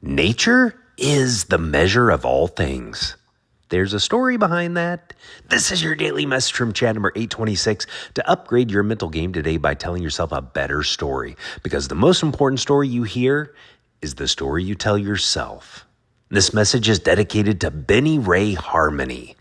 Nature is the measure of all things. There's a story behind that. This is your daily message from chat number 826 to upgrade your mental game today by telling yourself a better story. Because the most important story you hear is the story you tell yourself. This message is dedicated to Benny Ray Harmony.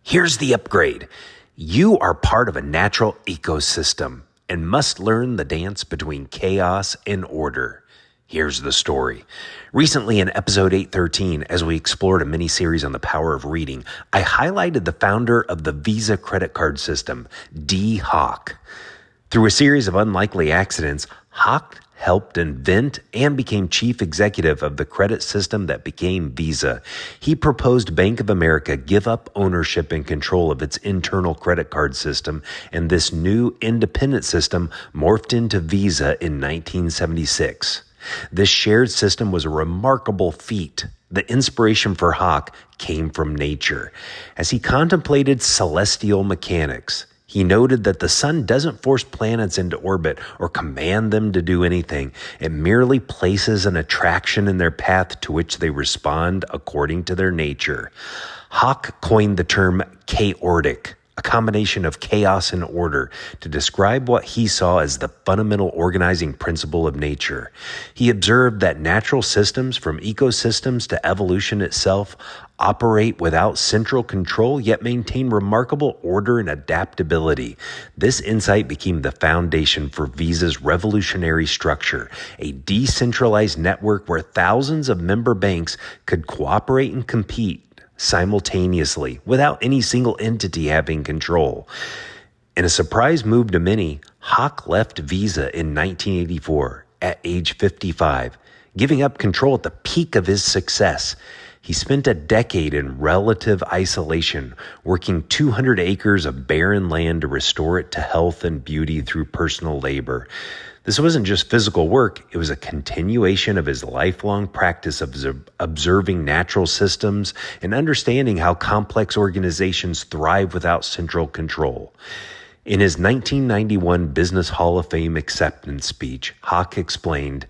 Here's the upgrade. You are part of a natural ecosystem and must learn the dance between chaos and order. Here's the story. Recently in episode 813, as we explored a mini-series on the power of reading, I highlighted the founder of the Visa credit card system, Dee Hock. Through a series of unlikely accidents, Hock helped invent and became chief executive of the credit system that became Visa. He proposed Bank of America give up ownership and control of its internal credit card system, and this new independent system morphed into Visa in 1976. This shared system was a remarkable feat. The inspiration for Hock came from nature. As he contemplated celestial mechanics, he noted that the sun doesn't force planets into orbit or command them to do anything. It merely places an attraction in their path to which they respond according to their nature. Hock coined the term chaotic, a combination of chaos and order, to describe what he saw as the fundamental organizing principle of nature. He observed that natural systems, from ecosystems to evolution itself, operate without central control, yet maintain remarkable order and adaptability. This insight became the foundation for Visa's revolutionary structure, a decentralized network where thousands of member banks could cooperate and compete simultaneously, without any single entity having control. In a surprise move to many, Hock left Visa in 1984 at age 55, giving up control at the peak of his success. He spent a decade in relative isolation, working 200 acres of barren land to restore it to health and beauty through personal labor. This wasn't just physical work, it was a continuation of his lifelong practice of observing natural systems and understanding how complex organizations thrive without central control. In his 1991 Business Hall of Fame acceptance speech, Hock explained,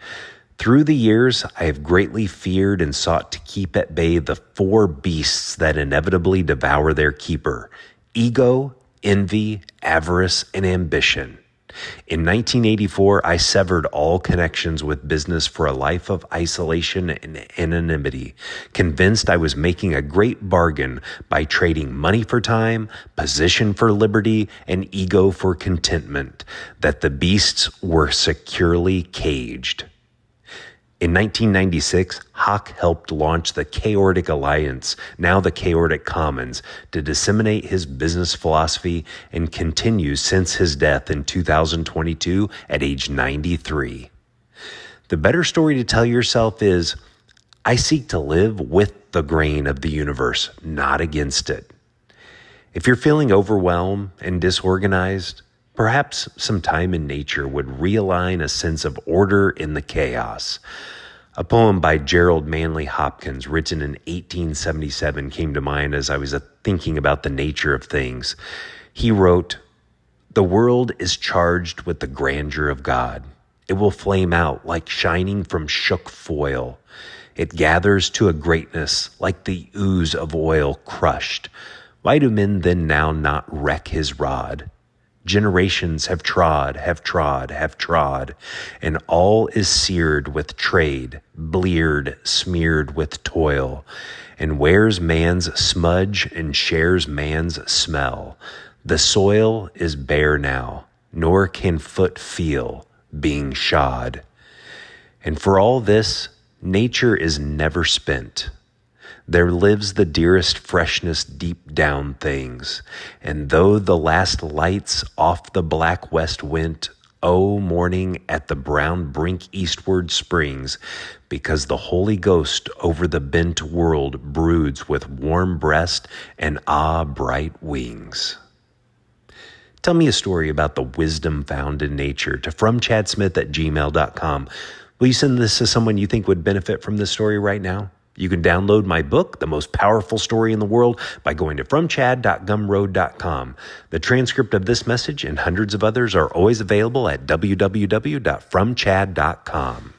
"Through the years, I have greatly feared and sought to keep at bay the four beasts that inevitably devour their keeper: ego, envy, avarice, and ambition. In 1984, I severed all connections with business for a life of isolation and anonymity, convinced I was making a great bargain by trading money for time, position for liberty, and ego for contentment, that the beasts were securely caged." In 1996, Hock helped launch the Chaotic Alliance, now the Chaotic Commons, to disseminate his business philosophy and continues since his death in 2022 at age 93. The better story to tell yourself is, I seek to live with the grain of the universe, not against it. If you're feeling overwhelmed and disorganized, perhaps some time in nature would realign a sense of order in the chaos. A poem by Gerald Manley Hopkins, written in 1877, came to mind as I was thinking about the nature of things. He wrote, "The world is charged with the grandeur of God. It will flame out like shining from shook foil. It gathers to a greatness like the ooze of oil crushed. Why do men then now not wreck his rod? Generations have trod, and all is seared with trade, bleared, smeared with toil, and wears man's smudge and shares man's smell. The soil is bare now, nor can foot feel, being shod. And for all this, nature is never spent. There lives the dearest freshness deep down things, and though the last lights off the black west went, oh, morning at the brown brink eastward springs, because the Holy Ghost over the bent world broods with warm breast and bright wings." Tell me a story about the wisdom found in nature to fromchadsmith@gmail.com. Will you send this to someone you think would benefit from this story right now? You can download my book, The Most Powerful Story in the World, by going to fromchad.gumroad.com. The transcript of this message and hundreds of others are always available at www.fromchad.com.